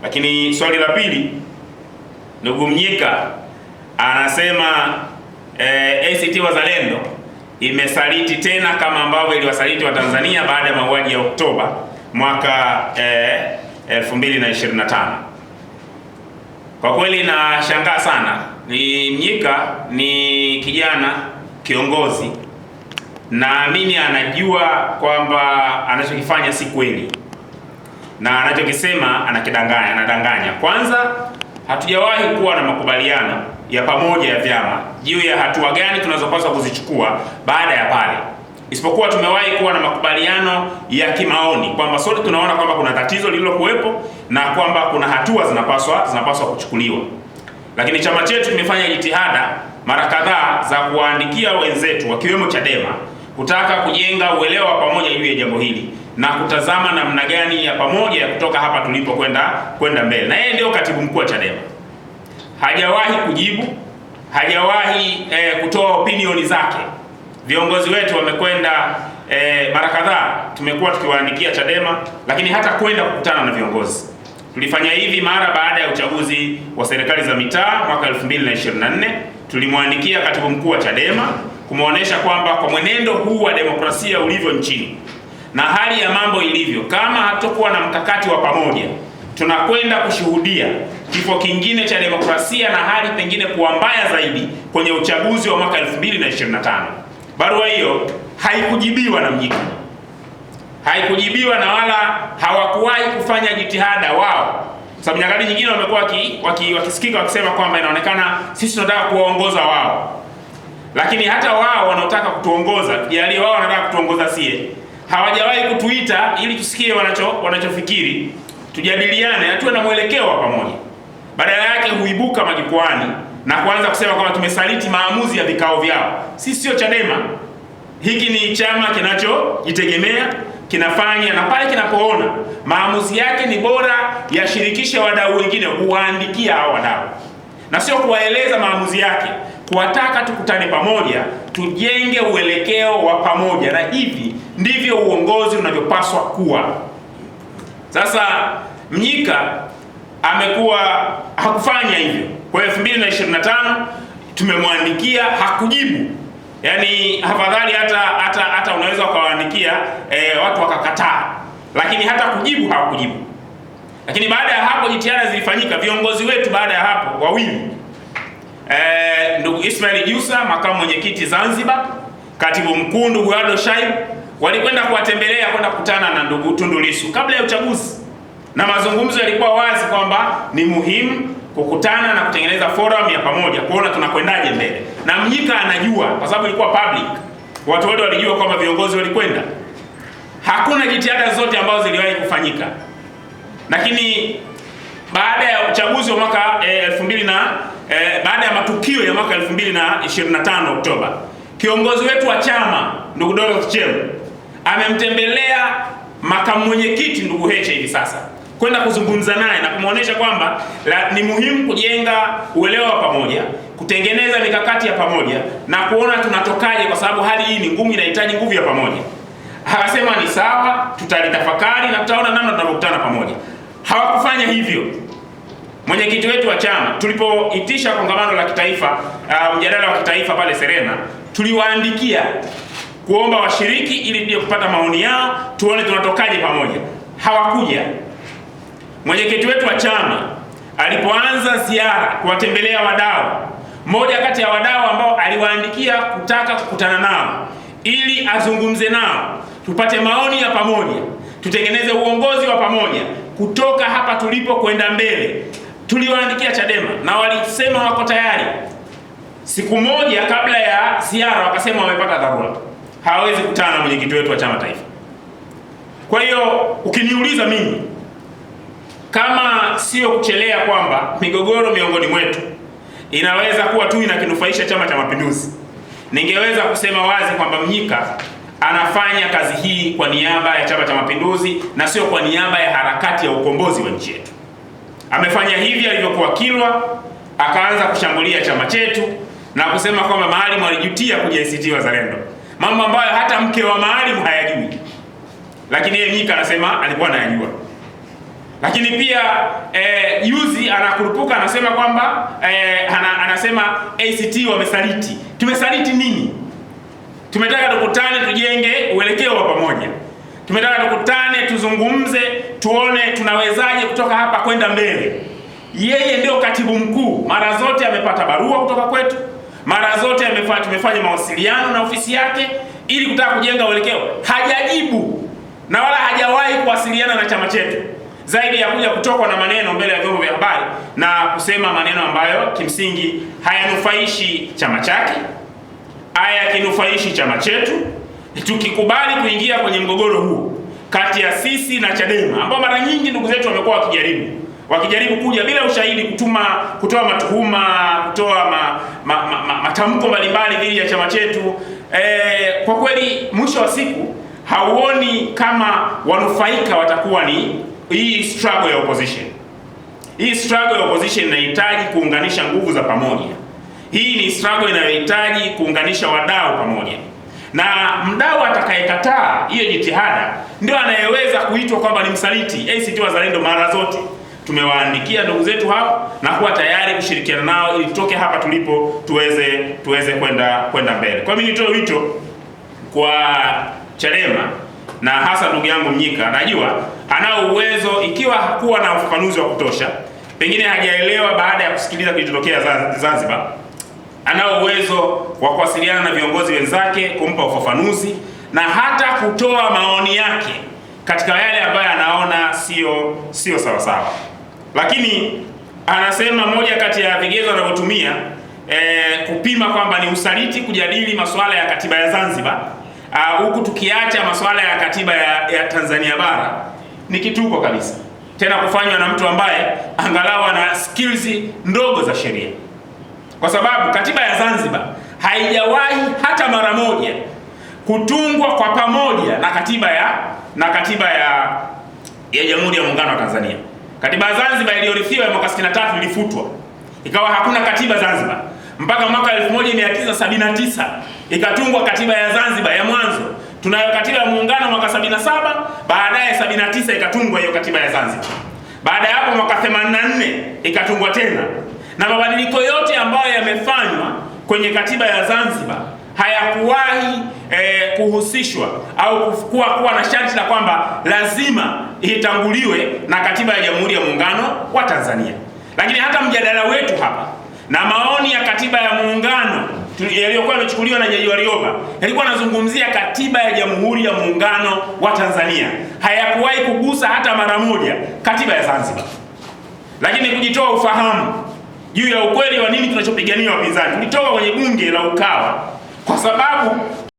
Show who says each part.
Speaker 1: Lakini swali la pili, ndugu Mnyika anasema ACT Wazalendo imesaliti tena kama ambavyo iliwasaliti wa Tanzania baada ya mauaji ya Oktoba mwaka 2025. Kwa kweli nashangaa sana. Mnyika ni kijana kiongozi, naamini anajua kwamba anachokifanya si kweli na anachokisema anadanganya. Kwanza, hatujawahi kuwa na makubaliano ya pamoja ya vyama juu ya hatua gani tunazopaswa kuzichukua baada ya pale, isipokuwa tumewahi kuwa na makubaliano ya kimaoni kwamba sote tunaona kwamba kuna tatizo lililokuwepo na kwamba kuna hatua zinapaswa kuchukuliwa. Lakini chama chetu kimefanya jitihada mara kadhaa za kuwaandikia wenzetu wakiwemo Chadema kutaka kujenga uelewa wa pamoja juu ya jambo hili na kutazama namna gani ya pamoja ya kutoka hapa tulipo kwenda mbele. Na yeye ndio katibu mkuu wa Chadema, hajawahi kujibu, hajawahi kutoa opinioni zake. Viongozi wetu wamekwenda mara kadhaa, tumekuwa tukiwaandikia Chadema, lakini hata kwenda kukutana na viongozi. Tulifanya hivi mara baada ya uchaguzi wa serikali za mitaa mwaka 2024. Tulimwandikia katibu mkuu wa Chadema kumuonesha kwamba kwa mwenendo huu wa demokrasia ulivyo nchini na hali ya mambo ilivyo, kama hatakuwa na mkakati wa pamoja, tunakwenda kushuhudia kifo kingine cha demokrasia na hali pengine kuwa mbaya zaidi kwenye uchaguzi wa mwaka 2025. Barua hiyo haikujibiwa na Mnyika, haikujibiwa na wala hawakuwahi kufanya jitihada wao, sababu nyakati nyingine wamekuwa wakisikika wakisema kwamba inaonekana sisi tunataka kuwaongoza wao, lakini hata wao wanaotaka kutuongoza, kijalie wao wanataka kutuongoza sie, hawajawahi kutuita ili tusikie wanachofikiri, tujadiliane na tuwe na mwelekeo wa pamoja. Badala yake huibuka majukwani na kuanza kusema kwamba tumesaliti maamuzi ya vikao vyao. Sisi sio Chadema. Hiki ni chama kinachojitegemea, kinafanya, na pale kinapoona maamuzi yake ni bora yashirikishe wadau wengine, huwaandikia hao wadau, na sio kuwaeleza maamuzi yake, kuwataka tukutane pamoja, tujenge uelekeo wa pamoja, na hivi ndivyo uongozi unavyopaswa kuwa. Sasa Mnyika hakufanya hivyo. Kwa 2025 tumemwandikia, hakujibu. Yaani afadhali hata unaweza ukawaandikia watu wakakataa, lakini hata kujibu hawakujibu. Lakini baada ya hapo jitihada zilifanyika. Viongozi wetu baada ya hapo wawili, ndugu Ismail Jussa, makamu mwenyekiti Zanzibar, katibu mkuu ndugu Ado Shaib, walikwenda kuwatembelea, kwenda kukutana na ndugu Tundu Lissu kabla ya uchaguzi, na mazungumzo yalikuwa wazi kwamba ni muhimu kukutana na kutengeneza forum ya pamoja kuona tunakwendaje mbele. Na Mnyika anajua kwa sababu ilikuwa public, watu wote walijua kwamba viongozi walikwenda. Hakuna jitihada zote ambazo ziliwahi kufanyika. Lakini baada ya uchaguzi wa mwaka baada ya matukio ya mwaka 2025 Oktoba, kiongozi wetu wa chama ndugu Dorothy Chemu amemtembelea makamu mwenyekiti ndugu Heche hivi sasa, kwenda kuzungumza naye na kumuonesha kwamba ni muhimu kujenga uelewa wa pamoja, kutengeneza mikakati ya pamoja na kuona tunatokaje, kwa sababu hali hii ni ngumu, inahitaji nguvu ya pamoja. Akasema ni sawa, tutalitafakari na tutaona namna tunavyokutana pamoja. Hawakufanya hivyo. Mwenyekiti wetu wa chama, tulipoitisha kongamano la kitaifa, mjadala wa kitaifa pale Serena, tuliwaandikia kuomba washiriki ili ndio kupata maoni yao, tuone tunatokaje pamoja. Hawakuja. Mwenyekiti wetu wa chama alipoanza ziara kuwatembelea wadau, mmoja kati ya wadau ambao aliwaandikia kutaka kukutana nao ili azungumze nao, tupate maoni ya pamoja, tutengeneze uongozi wa pamoja kutoka hapa tulipo kwenda mbele, tuliwaandikia Chadema na walisema wako tayari. Siku moja kabla ya ziara wakasema wamepata dharura, hawawezi kukutana na mwenyekiti wetu wa chama taifa. Kwa hiyo ukiniuliza mimi, kama sio kuchelea kwamba migogoro miongoni mwetu inaweza kuwa tu inakinufaisha Chama cha Mapinduzi, ningeweza kusema wazi kwamba Mnyika anafanya kazi hii kwa niaba ya Chama cha Mapinduzi na sio kwa niaba ya harakati ya ukombozi wa nchi yetu. Amefanya hivi alivyokuwa Kilwa, akaanza kushambulia chama chetu na kusema kwamba Maalim alijutia kuja ACT Wazalendo, mambo ambayo hata mke wa Maalim hayajui, lakini yeye Mnyika anasema alikuwa anayajua. Lakini pia yuzi anakurupuka anasema kwamba anasema ACT wamesaliti. Tumesaliti nini? Tumetaka tukutane tujenge uelekeo wa pamoja. Tumetaka tukutane tuzungumze, tuone tunawezaje kutoka hapa kwenda mbele. Yeye ndio katibu mkuu, mara zote amepata barua kutoka kwetu, mara zote tumefanya mawasiliano na ofisi yake ili kutaka kujenga uelekeo. Hajajibu na wala hajawahi kuwasiliana na chama chetu, zaidi ya kuja kutokwa na maneno mbele ya vyombo vya habari na kusema maneno ambayo kimsingi hayanufaishi chama chake, hayakinufaishi chama chetu. Tukikubali kuingia kwenye mgogoro huu kati ya sisi na Chadema, ambao mara nyingi ndugu zetu wamekuwa wakijaribu kuja bila ushahidi kutoa matuhuma, kutoa matamko mbalimbali dhidi ya chama chetu, kwa kweli mwisho wa siku hauoni kama wanufaika watakuwa ni hii struggle ya opposition. Hii struggle ya opposition inahitaji kuunganisha nguvu za pamoja. Hii ni struggle inayohitaji kuunganisha wadau pamoja, na mdau atakayekataa hiyo jitihada ndio anayeweza kuitwa kwamba ni msaliti. ACT Wazalendo mara zote tumewaandikia ndugu zetu hao na kuwa tayari kushirikiana nao ili tutoke hapa tulipo tuweze kwenda mbele. Kwa mimi nitoe wito kwa Chadema na hasa ndugu yangu Mnyika, najua anao uwezo, ikiwa hakuwa na ufafanuzi wa kutosha, pengine hajaelewa baada ya kusikiliza kilichotokea Zanzibar, anao uwezo wa kuwasiliana na viongozi wenzake kumpa ufafanuzi na hata kutoa maoni yake katika yale ambayo anaona sio sawa sawa. Lakini anasema moja kati ya vigezo anavyotumia kupima kwamba ni usaliti kujadili masuala ya katiba ya Zanzibar huku tukiacha masuala ya katiba ya Tanzania bara ni kituko kabisa, tena kufanywa na mtu ambaye angalau ana skills ndogo za sheria, kwa sababu katiba ya Zanzibar haijawahi hata mara moja kutungwa kwa pamoja na katiba ya Jamhuri ya Muungano wa Tanzania. Katiba ya Zanzibar iliyorithiwa ya mwaka 63 ilifutwa, ikawa hakuna katiba Zanzibar mpaka mwaka 1979 ikatungwa katiba ya Zanzibar ya mwanzo. Tunayo katiba ya Muungano mwaka 77, baadaye 79 ikatungwa hiyo katiba ya Zanzibar. Baada ya hapo mwaka 84 ikatungwa tena, na mabadiliko yote ambayo yamefanywa kwenye katiba ya Zanzibar hayakuwahi kuhusishwa au kuwa na sharti la kwamba lazima itanguliwe na katiba ya Jamhuri ya Muungano wa Tanzania. Lakini hata mjadala wetu hapa na maoni ya katiba ya Muungano yaliyokuwa yamechukuliwa na Jaji Warioba yalikuwa yanazungumzia katiba ya Jamhuri ya Muungano wa Tanzania, hayakuwahi kugusa hata mara moja katiba ya Zanzibar. Lakini kujitoa ufahamu juu ya ukweli wa nini tunachopigania wapinzani, tulitoka kwenye bunge la Ukawa kwa sababu